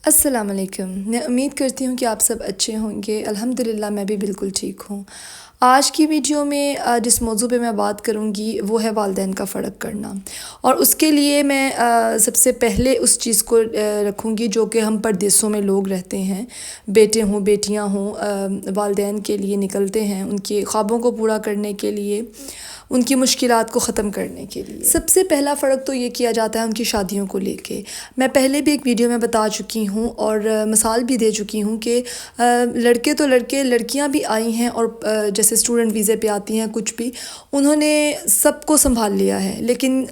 السلام علیکم۔ میں امید کرتی ہوں کہ آپ سب اچھے ہوں گے۔ الحمدللہ میں بھی بالکل ٹھیک ہوں۔ آج کی ویڈیو میں جس موضوع پہ میں بات کروں گی وہ ہے والدین کا فرق کرنا، اور اس کے لیے میں سب سے پہلے اس چیز کو رکھوں گی جو کہ ہم پردیسوں میں لوگ رہتے ہیں، بیٹے ہوں بیٹیاں ہوں، والدین کے لیے نکلتے ہیں ان کے خوابوں کو پورا کرنے کے لیے، ان کی مشکلات کو ختم کرنے کے لیے۔ سب سے پہلا فرق تو یہ کیا جاتا ہے ان کی شادیوں کو لے کے۔ میں پہلے بھی ایک ویڈیو میں بتا چکی ہوں اور مثال بھی دے چکی ہوں کہ لڑکے تو لڑکے، لڑکیاں بھی آئی ہیں اور جیسے اسٹوڈنٹ ویزے پہ آتی ہیں، کچھ بھی انہوں نے سب کو سنبھال لیا ہے، لیکن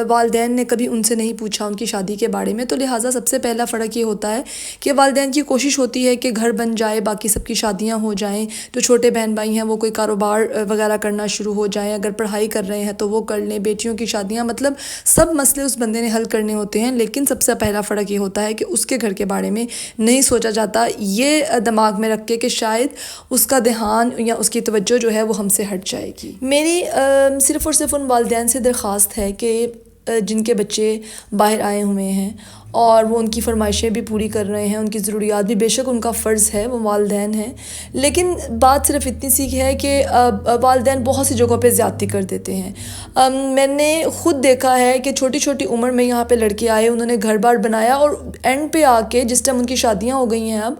والدین نے کبھی ان سے نہیں پوچھا ان کی شادی کے بارے میں۔ تو لہٰذا سب سے پہلا فرق یہ ہوتا ہے کہ والدین کی کوشش ہوتی ہے کہ گھر بن جائے، باقی سب کی شادیاں ہو جائیں، جو چھوٹے بہن بھائی ہیں وہ کوئی کاروبار وغیرہ کرنا شروع ہو جائیں، اگر پڑھائی کر رہے ہیں تو وہ کر لیں، بیٹیوں کی شادیاں، مطلب سب مسئلے اس بندے نے حل کرنے ہوتے ہیں۔ لیکن سب سے پہلا فرق یہ ہوتا ہے کہ اس کے گھر کے بارے میں نہیں سوچا جاتا، یہ دماغ میں رکھ کے کہ شاید اس کا دھیان یا اس کی توجہ جو ہے وہ ہم سے ہٹ جائے گی۔ میری صرف اور صرف ان والدین سے درخواست ہے کہ جن کے بچے باہر آئے ہوئے ہیں اور وہ ان کی فرمائشیں بھی پوری کر رہے ہیں، ان کی ضروریات بھی، بے شک ان کا فرض ہے، وہ والدین ہیں، لیکن بات صرف اتنی سی ہے کہ والدین بہت سی جگہوں پہ زیادتی کر دیتے ہیں۔ میں نے خود دیکھا ہے کہ چھوٹی چھوٹی عمر میں یہاں پہ لڑکے آئے، انہوں نے گھر بار بنایا، اور اینڈ پہ آ کے جس ٹائم ان کی شادیاں ہو گئی ہیں اب،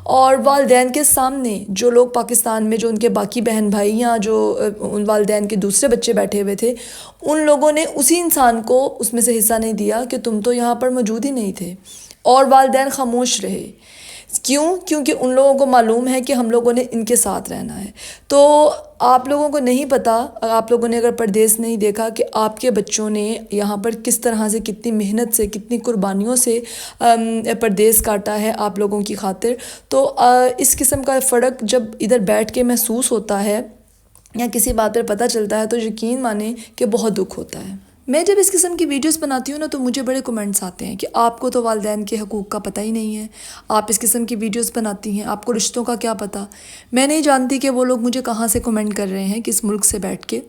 اور والدین کے سامنے جو لوگ پاکستان میں، جو ان کے باقی بہن بھائی یا جو ان والدین کے دوسرے بچے بیٹھے ہوئے تھے، ان لوگوں نے اسی انسان کو اس میں سے حصہ نہیں دیا کہ تم تو یہاں پر موجود ہی نہیں تھے، اور والدین خاموش رہے۔ کیوں؟ کیونکہ ان لوگوں کو معلوم ہے کہ ہم لوگوں نے ان کے ساتھ رہنا ہے۔ تو آپ لوگوں کو نہیں پتہ، آپ لوگوں نے اگر پردیس نہیں دیکھا کہ آپ کے بچوں نے یہاں پر کس طرح سے، کتنی محنت سے، کتنی قربانیوں سے پردیس کاٹا ہے آپ لوگوں کی خاطر، تو اس قسم کا فرق جب ادھر بیٹھ کے محسوس ہوتا ہے یا کسی بات پر پتہ چلتا ہے تو یقین مانیں کہ بہت دکھ ہوتا ہے۔ میں جب اس قسم کی ویڈیوز بناتی ہوں نا تو مجھے بڑے کمنٹس آتے ہیں کہ آپ کو تو والدین کے حقوق کا پتہ ہی نہیں ہے، آپ اس قسم کی ویڈیوز بناتی ہیں، آپ کو رشتوں کا کیا پتہ۔ میں نہیں جانتی کہ وہ لوگ مجھے کہاں سے کمنٹ کر رہے ہیں، کس ملک سے بیٹھ کے،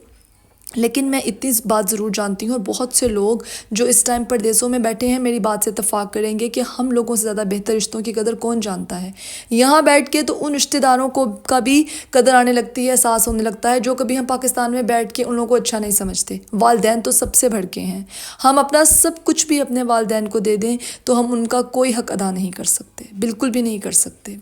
لیکن میں اتنی بات ضرور جانتی ہوں، اور بہت سے لوگ جو اس ٹائم پردیسوں میں بیٹھے ہیں میری بات سے اتفاق کریں گے کہ ہم لوگوں سے زیادہ بہتر رشتوں کی قدر کون جانتا ہے۔ یہاں بیٹھ کے تو ان رشتہ داروں کو کا بھی قدر آنے لگتی ہے، احساس ہونے لگتا ہے جو کبھی ہم پاکستان میں بیٹھ کے ان لوگوں کو اچھا نہیں سمجھتے۔ والدین تو سب سے بڑھ کے ہیں، ہم اپنا سب کچھ بھی اپنے والدین کو دے دیں تو ہم ان کا کوئی حق ادا نہیں کر سکتے، بالکل بھی نہیں کر سکتے۔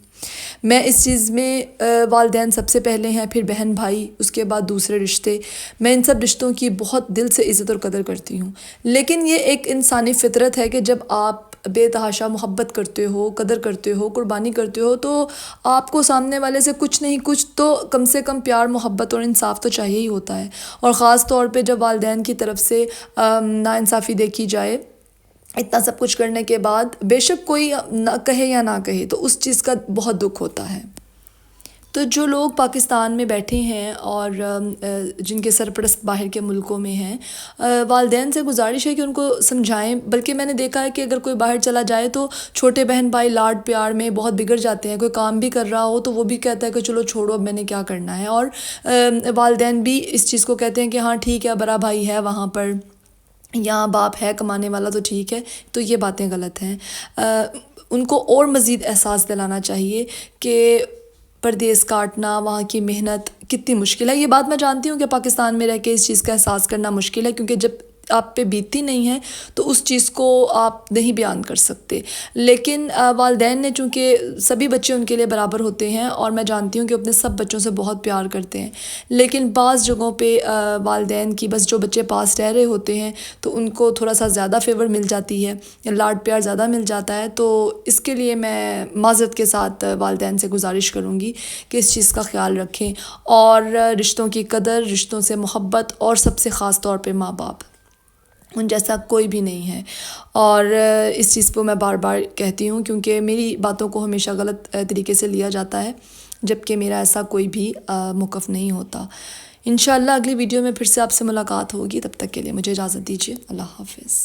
میں اس چیز میں والدین سب سے پہلے ہیں، پھر بہن بھائی، اس کے بعد دوسرے رشتے، میں ان سب رشتوں کی بہت دل سے عزت اور قدر کرتی ہوں۔ لیکن یہ ایک انسانی فطرت ہے کہ جب آپ بے تحاشا محبت کرتے ہو، قدر کرتے ہو، قربانی کرتے ہو، تو آپ کو سامنے والے سے کچھ نہیں کچھ تو کم سے کم پیار، محبت اور انصاف تو چاہیے ہی ہوتا ہے، اور خاص طور پہ جب والدین کی طرف سے ناانصافی دیکھی جائے۔ اتنا سب کچھ کرنے کے بعد بے شک کوئی نہ کہے یا نہ کہے تو اس چیز کا بہت دکھ ہوتا ہے۔ تو جو لوگ پاکستان میں بیٹھے ہیں اور جن کے سرپرست باہر کے ملکوں میں ہیں، والدین سے گزارش ہے کہ ان کو سمجھائیں، بلکہ میں نے دیکھا ہے کہ اگر کوئی باہر چلا جائے تو چھوٹے بہن بھائی لاڈ پیار میں بہت بگڑ جاتے ہیں، کوئی کام بھی کر رہا ہو تو وہ بھی کہتا ہے کہ چلو چھوڑو، اب میں نے کیا کرنا ہے، اور والدین بھی اس چیز کو کہتے ہیں کہ ہاں ٹھیک ہے، بڑا بھائی ہے وہاں پر، یہاں باپ ہے کمانے والا تو ٹھیک ہے۔ تو یہ باتیں غلط ہیں۔ ان کو اور مزید احساس دلانا چاہیے کہ پردیس کاٹنا، وہاں کی محنت کتنی مشکل ہے۔ یہ بات میں جانتی ہوں کہ پاکستان میں رہ کے اس چیز کا احساس کرنا مشکل ہے، کیونکہ جب آپ پہ بیتتی نہیں ہے تو اس چیز کو آپ نہیں بیان کر سکتے، لیکن والدین نے چونکہ سبھی بچے ان کے لیے برابر ہوتے ہیں، اور میں جانتی ہوں کہ اپنے سب بچوں سے بہت پیار کرتے ہیں، لیکن بعض جگہوں پہ والدین کی بس جو بچے پاس رہ رہے ہوتے ہیں تو ان کو تھوڑا سا زیادہ فیور مل جاتی ہے، لاڈ پیار زیادہ مل جاتا ہے۔ تو اس کے لیے میں معذرت کے ساتھ والدین سے گزارش کروں گی کہ اس چیز کا خیال رکھیں، اور رشتوں کی قدر، رشتوں سے محبت، اور سب سے خاص طور پہ ماں باپ، ان جیسا کوئی بھی نہیں ہے۔ اور اس چیز کو میں بار بار کہتی ہوں کیونکہ میری باتوں کو ہمیشہ غلط طریقے سے لیا جاتا ہے، جبکہ میرا ایسا کوئی بھی موقف نہیں ہوتا۔ انشاءاللہ اگلی ویڈیو میں پھر سے آپ سے ملاقات ہوگی، تب تک کے لیے مجھے اجازت دیجیے۔ اللہ حافظ۔